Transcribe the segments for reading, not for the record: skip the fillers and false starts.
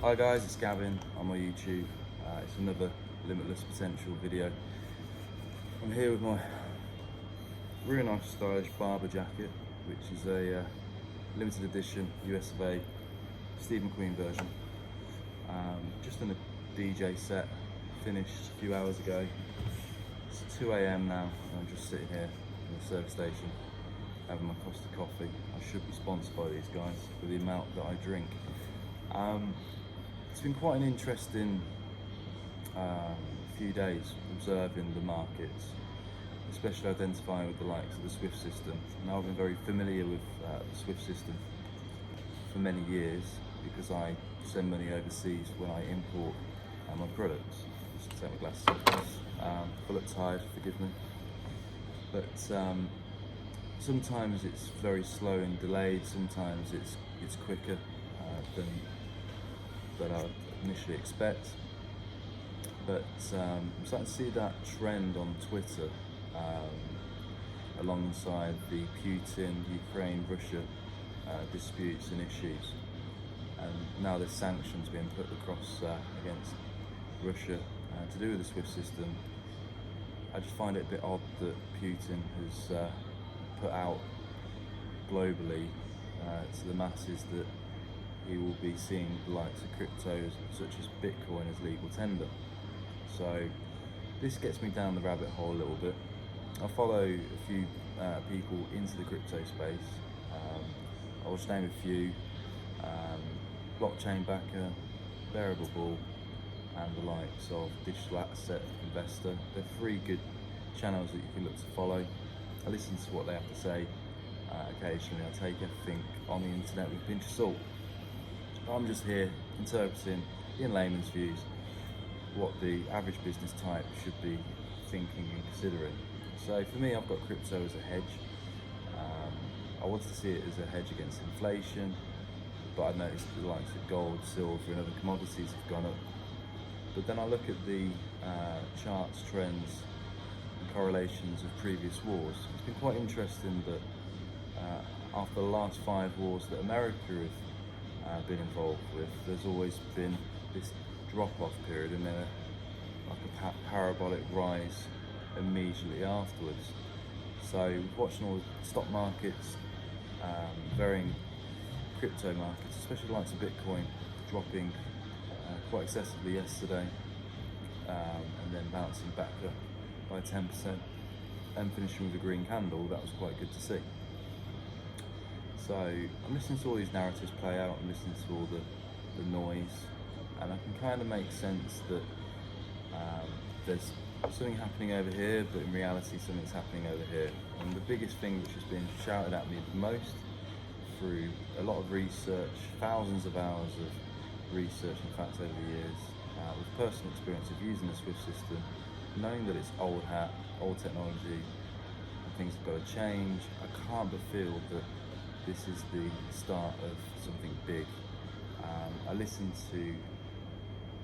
Hi guys, it's Gavin on my YouTube. It's another Limitless Potential video. I'm here with my really nice stylish barber jacket, which is a limited edition US of A Steve McQueen version. Just in a DJ set, finished a few hours ago. It's 2 AM now, and I'm just sitting here in the service station having my Costa coffee. I should be sponsored by these guys for the amount that I drink. It's been quite an interesting few days observing the markets, especially identifying with the likes of the Swift system. Now, I've been very familiar with the Swift system for many years because I send money overseas when I import my products. Just take my glasses off. Full up tired, forgive me. But sometimes it's very slow and delayed. Sometimes it's quicker than I initially expect. But I'm starting to see that trend on Twitter alongside the Putin, Ukraine, Russia disputes and issues. And now there's sanctions being put across against Russia to do with the SWIFT system. I just find it a bit odd that Putin has put out globally to the masses that he will be seeing the likes of cryptos such as Bitcoin as legal tender. So this gets me down the rabbit hole a little bit. I follow a few people into the crypto space. I'll just name a few. Blockchain Backer, Variable Ball, and the likes of Digital Asset Investor. They're three good channels that you can look to follow. I listen to what they have to say. Occasionally I take everything on the internet with a pinch of salt. I'm just here interpreting, in layman's views, what the average business type should be thinking and considering. So for me, I've got crypto as a hedge. I wanted to see it as a hedge against inflation, but I noticed the likes of gold, silver and other commodities have gone up. But then I look at the charts, trends and correlations of previous wars. It's been quite interesting that after the last 5 wars that America have been involved with, there's always been this drop-off period and then like a parabolic rise immediately afterwards. So watching all the stock markets, varying crypto markets, especially the likes of Bitcoin, dropping quite excessively yesterday, and then bouncing back up by 10% and finishing with a green candle. That was quite good to see. So I'm listening to all these narratives play out, I'm listening to all the noise, and I can kind of make sense that there's something happening over here, but in reality something's happening over here. And the biggest thing which has been shouted at me the most through a lot of research, thousands of hours of research in fact over the years, with personal experience of using the Swift system, knowing that it's old hat, old technology, and things have got to change, I can't but feel that this is the start of something big. I listen to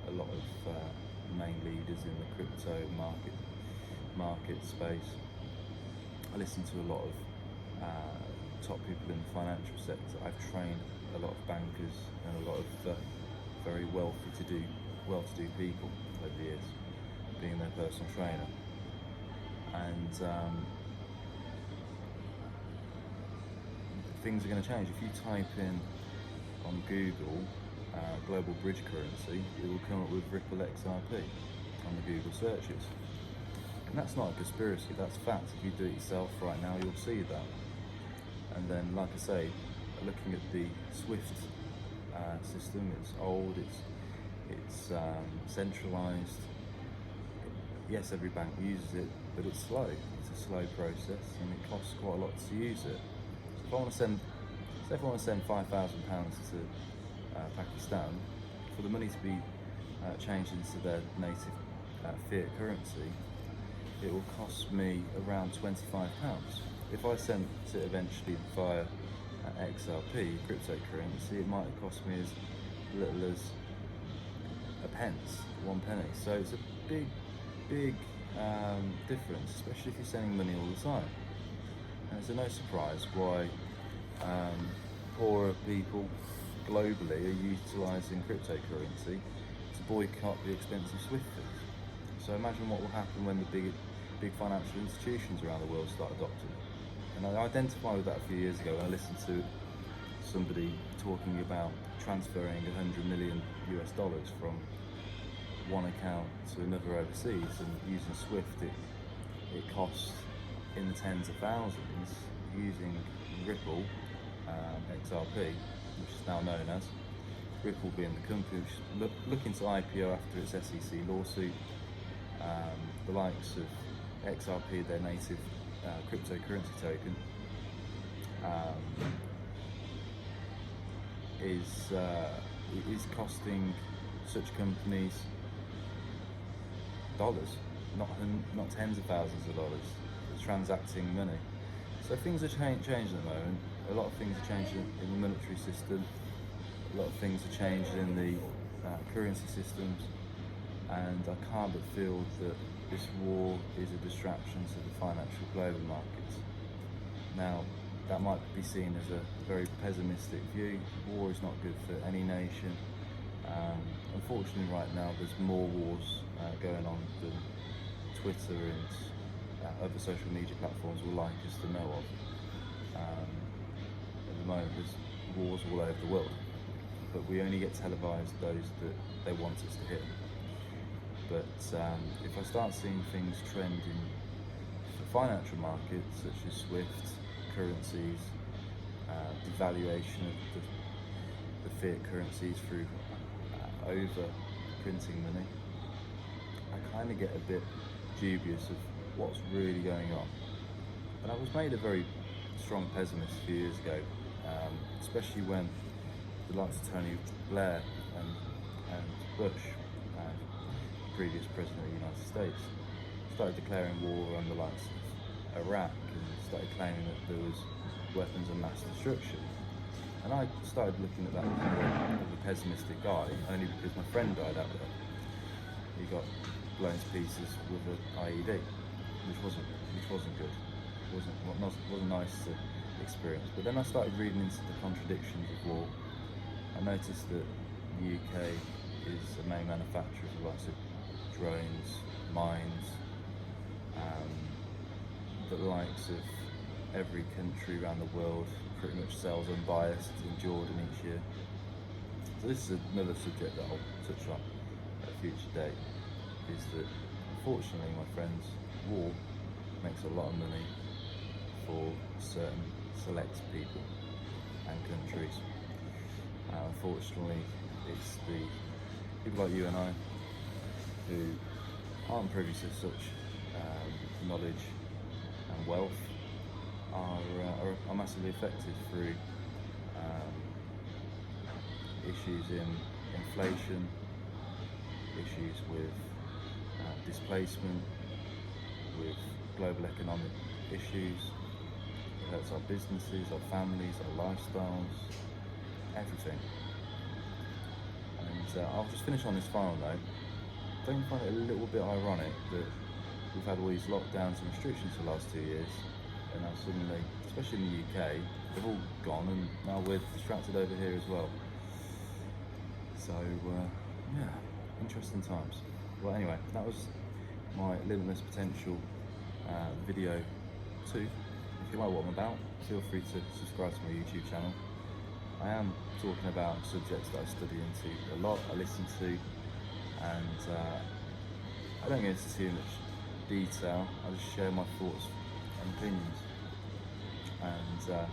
a lot of main leaders in the crypto market space. I listen to a lot of top people in the financial sector. I've trained a lot of bankers and a lot of very well-to-do people over the years, being their personal trainer. And things are going to change. If you type in on Google global bridge currency, it will come up with Ripple XRP on the Google searches. And that's not a conspiracy, that's fact. If you do it yourself right now, you'll see that. And then, like I say, looking at the SWIFT system, it's old, it's centralised. Yes, every bank uses it, but it's slow. It's a slow process, and it costs quite a lot to use it. So if I want to send, say if I want to send £5,000 to Pakistan, for the money to be changed into their native fiat currency, it will cost me around £25. If I sent it eventually via XRP, cryptocurrency, it might cost me as little as a pence, 1 penny. So it's a big difference, especially if you're sending money all the time. And it's no surprise why poorer people globally are utilising cryptocurrency to boycott the expensive SWIFT fees. So imagine what will happen when the big financial institutions around the world start adopting it. And I identified with that a few years ago when I listened to somebody talking about transferring 100 million US dollars from one account to another overseas, and using SWIFT it costs in the tens of thousands. Using Ripple, XRP, which is now known as Ripple, being the company which is looking to IPO after its SEC lawsuit. The likes of XRP, their native cryptocurrency token, is costing such companies dollars, not tens of thousands of dollars. It's transacting money. So things are changing at the moment. A lot of things are changing in the monetary system. A lot of things are changing in the currency systems, and I can't but feel that this war is a distraction to the financial global markets. Now, that might be seen as a very pessimistic view. War is not good for any nation. Unfortunately, right now there's more wars going on than Twitter and other social media platforms will like us to know of. At the moment, there's wars all over the world, but we only get televised those that they want us to hit. But if I start seeing things trending for financial markets, such as SWIFT, currencies, devaluation of the fiat currencies through over printing money, I kind of get a bit dubious of what's really going on. And I was made a very strong pessimist a few years ago, especially when the likes of Tony Blair and Bush, previous president of the United States, started declaring war on the likes of Iraq, and started claiming that there was weapons of mass destruction. And I started looking at that as a pessimistic guy, only because my friend died out there. He got blown to pieces with an IED, which wasn't good. Wasn't nice to experience. But then I started reading into the contradictions of war. I noticed that the UK is a main manufacturer of lots of drones, mines, the likes of every country around the world pretty much sells unbiased in Jordan each year. So this is another subject that I'll touch on at a future date, is that unfortunately, my friends, war makes a lot of money for certain select people and countries. Unfortunately, it's the people like you and I who aren't privy to such knowledge and wealth are massively affected through issues in inflation, issues with displacement, with global economic issues. It hurts our businesses, our families, our lifestyles, everything. And I'll just finish on this final note. Don't you find it a little bit ironic that we've had all these lockdowns and restrictions for the last 2 years, and now suddenly, especially in the UK, they've all gone, and now we're distracted over here as well. So, yeah, interesting times. Well, anyway, that was my Limitless Potential video 2. If you like what I'm about, feel free to subscribe to my YouTube channel. I am talking about subjects that I study into a lot, I listen to, and I don't go into too much detail. I just share my thoughts and opinions. And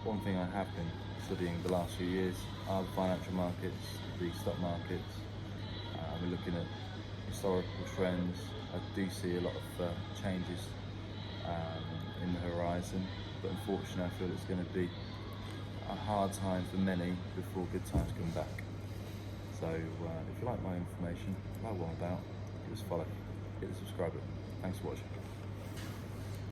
one thing I have been studying the last few years are the financial markets, the stock markets. We're looking at historical trends. I do see a lot of changes in the horizon, but unfortunately I feel it's going to be a hard time for many before good times come back. So if you like my information, like what I'm about, give us a follow, hit the subscribe button. Thanks for watching.